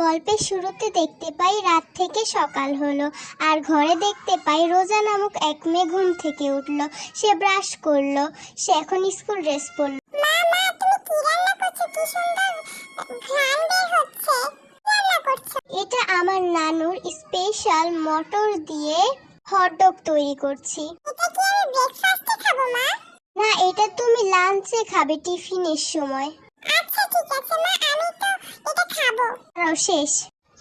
গল্পের শুরুতে দেখতে পাই রাত থেকে সকাল হলো, আর ঘরে দেখতে পাই রোজা নামক এক মেয়ে ঘুম থেকে উঠলো। সে ব্রাশ করলো, সে এখন স্কুল ড্রেস পরলো। মা মা, তুমি কি রান্না করছো? কি সুন্দর ঘ্রাণ বের হচ্ছে। রান্না করছো? এটা আমার নানুর স্পেশাল মটর দিয়ে হটডগ তৈরি করছি। এটা কি আমি ব্রেকফাস্টে খাবো মা? না, এটা তুমি লাঞ্চে খাবে, টিফিনের সময়। আচ্ছা ঠিক আছে মা, আমি তো এটা খাবো। শেষ।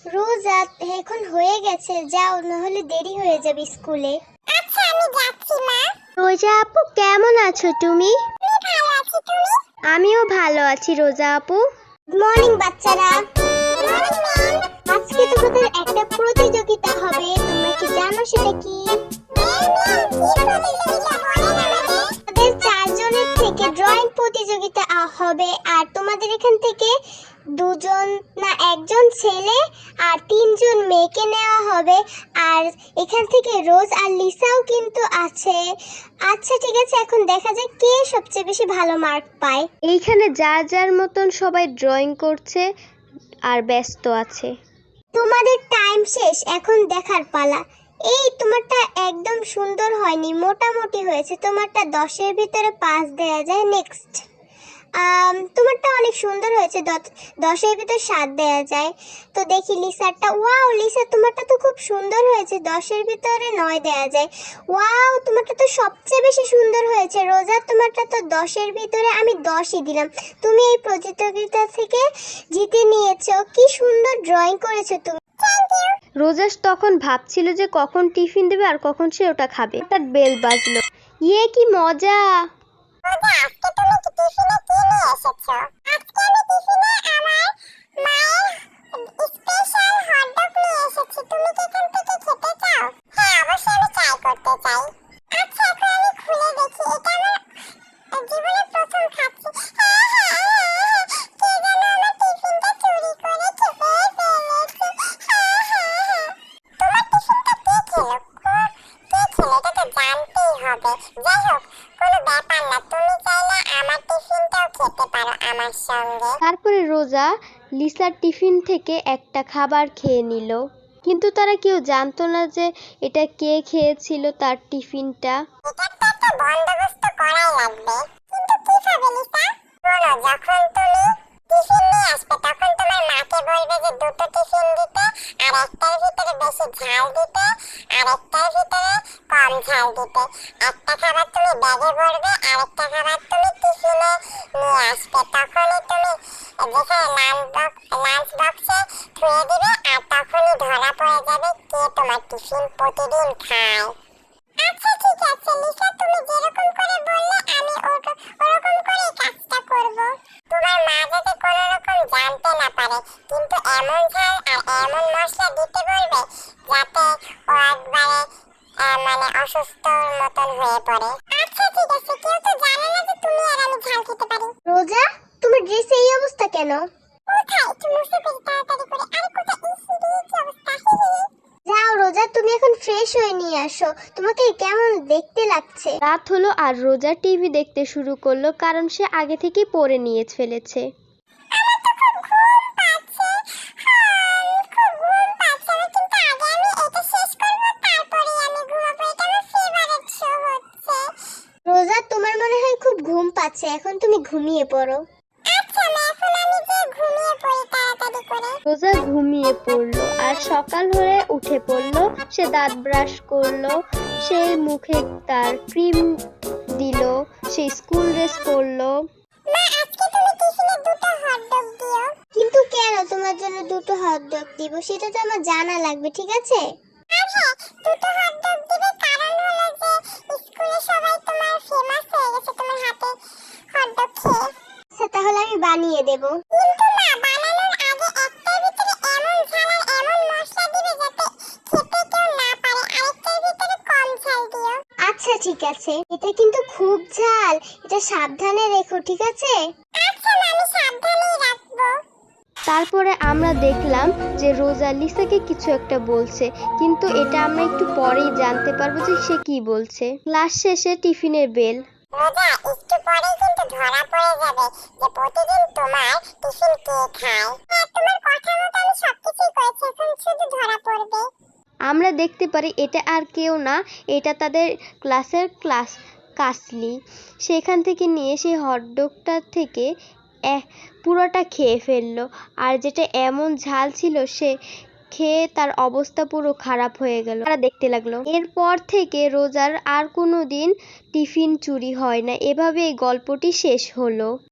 রোজা এখন হয়ে গেছে, যাও, নাহলে দেরি হয়ে যাবে স্কুলে। আচ্ছা আমি যাচ্ছি মা। রোজা আপু, কেমন আছো তুমি? আমি ভালো আছি, তুমি? আমিও ভালো আছি রোজা আপু। গুড মর্নিং বাচ্চারা। Morning ma'am. আজকে তোমাদের একটা প্রতিযোগিতা হবে, তোমরা কি জানো সেটা কি? তোমাদের 4 জনের থেকে ড্রয়িং প্রতিযোগিতা হবে, আর তোমাদের এখান থেকে 2 জন না 1 জন ছেলে আর 3 জন মেয়েকে নেওয়া হবে, আর এখান থেকে রোজ আর লিসাও কিন্তু আছে। আচ্ছা ঠিক আছে, এখন দেখা যাক কে সবচেয়ে বেশি ভালো মার্ক পায়। এইখানে যার যার মতন সবাই ড্রয়িং করছে আর ব্যস্ত আছে। তোমাদের টাইম শেষ, এখন দেখার পালা। এই তোমারটা একদম সুন্দর হয়নি, মোটামুটি হয়েছে। তোমারটা 10-এর ভিতরে 5 দেয়া যায়। নেক্সট। তোমারটা অনেক সুন্দর হয়েছে, 10-এর ভিতরে 7 দেয়া যায়। তো দেখি লিসারটা। ওয়াও লিসা, তোমারটা তো খুব সুন্দর হয়েছে, 10-এর ভিতরে 9 দেয়া যায়। ওয়াও, তোমারটা তো সবচেয়ে বেশি সুন্দর হয়েছে। রোজা, তোমারটা তো 10-এর ভিতরে আমি 10ই দিলাম। তুমি এই প্রতিযোগিতা থেকে জিতে নিয়েছো। কি সুন্দর ড্রয়িং করেছো তুমি। রোজা তখন ভাবছিল যে কখন টিফিন দেবে আর কখন সে ওটা খাবে। হঠাৎ বেল বাজলো। ইয়ে কি মজা! আজকে তুমি কি টিফিনে কি নিয়ে এসেছো? আজকে আমি টিফিনে আমার মায়ের স্পেশাল হটডগ নিয়ে এসেছি। তুমি কি এখান থেকে খেতে চাও? হ্যাঁ, অবশ্যই আমি ট্রাই করতে চাই। আচ্ছা, এখন আমি খুলে দেখি। এটা আমার জীবনে প্রথম খাচ্ছি। কে যেন আমার টিফিনটা চুরি করে খেতে ফেলেছে। তোমার টিফিনটা কে খেলো? কে খেলো এটা তো জানতেই হবে। যাই হোক, কোনো ব্যাপার না, তুমি চাইলে আমার টিফিনটাও খেতে পারো আমার সঙ্গে। তারপরে রোজা লিসার টিফিন থেকে একটা খাবার খেয়ে নিল, কিন্তু তারা কেউ জানতো না যে এটা কে খেয়েছিল তার টিফিনটা। এটার তো একটা বন্দোবস্ত করাই লাগবে। কিন্তু কিভাবে লিসা? শোনো, যখন তুমি টিফিন নিয়ে আসবে তখন তোমার মাকে বলবে যে 2টো টিফিন দিতে, আর একটার ভিতরে বেশি ঝাল দিতে, আর একটার ভিতরে কম ঝাল দিতে। একটা খাবার তুমি ব্যাগে ভরবে, আরেকটা খাবার তুমি টিফিনে নিয়ে আসবে। তখনই তুমি যেখানে লাঞ্চ বক্সে ধুয়ে দিবে, আর তখনই ধরা পড়ে যাবে কে তোমার টিফিন প্রতিদিন খায়। আচ্ছা ঠিক আছে লিসা, তুমি যেরকম করে বললে আমি ওরকম করেই কাজটা করব। তোমার মা যাতে কোনো রকম জানতে না পারে, কিন্তু এমন ঝাল আর এমন মশলা দিতে বলবে যাতে ও একবারে অসুস্থর মতন হয়ে পড়ে। আচ্ছা ঠিক আছে, কেউ তো জানে না যে তুমি আর আমি ঝাল খেতে পারি। রোজা, তোমার ড্রেসে এই অবস্থা কেন? কোথায় একটু মুছে ফেলি তাড়াতাড়ি করে। আরে কোথায়? কি অবস্থা! যাও রোজা, তুমি এখন ফ্রেশ হয়ে নিয়ে আসো। তোমাকে কেমন দেখতে লাগছে? রাত হলো আর রোজা টিভি দেখতে শুরু করলো, কারণ সে আগে থেকেই পড়ে নিয়ে ফেলেছে। রোজা, তোমার মনে হয় খুব ঘুম পাচ্ছে, এখন তুমি ঘুমিয়ে পড়ো। আচ্ছা মা, এখন আমি যে ঘুমিয়ে পড়ি তাড়াতাড়ি করে। রোজা ঘুমিয়ে পড়লো আর সকাল হয়ে উঠে পড়লো। সে দাঁত ব্রাশ করলো, সে মুখে তার ক্রিম দিল, সে স্কুল ড্রেস পরলো। মা, আজকে তুমি টিফিনে 2টো হটডগ দিও। কিন্তু কেন তোমার জন্য 2টো হটডগ দিব সেটা তো আমার জানা লাগবে, ঠিক আছে? হ্যাঁ, 2টো হটডগ দিবে, কারণ হলো যে স্কুলে সবাই তোমার ফেমাস হয়ে গেছে তোমার হাতে হটডগ খেয়ে। আচ্ছা তাহলে আমি বানিয়ে দেব। কিন্তু মা, বানানোর আগে একটার ভিতরে এমন ঝাল আর এমন মশলা দিবে যাতে খেতে কেউ না পারে, আরেকটার ভিতরে কম ঝাল দিও। আচ্ছা ঠিক আছে। এটা কিন্তু খুব ঝাল, এটা সাবধানে রেখো, ঠিক আছে? আচ্ছা মা, আমি সাবধানেই রাখবো। তারপরে আমরা দেখলাম যে রোজা লিসাকে কিছু একটা বলছে, কিন্তু এটা আমরা একটু পরেই জানতে পারবো যে সে কি বলছে। ক্লাস শেষে টিফিনের বেল। রোজা, একটু পরেই কিন্তু ধরা পড়ে যাবে যে প্রতিদিন তোমার টিফিন কে খায়। হ্যাঁ, তোমার কথা মতো আমি সবকিছুই করেছি, এখন শুধু ধরা পড়বে। আমরা দেখতে পারি এটা আর কেউ না, এটা তাদের ক্লাসের কাসলি। সেখান থেকে নিয়ে সেই হটডগটা থেকে পুরোটা খেয়ে ফেললো। আর যেটা এমন ঝাল ছিল সে খেয়ে তার অবস্থা পুরো খারাপ হয়ে গেল। তারা দেখতে লাগলো। এরপর থেকে রোজার আর কোনো দিন টিফিন চুরি হয় না। এভাবে এই গল্পটি শেষ হলো।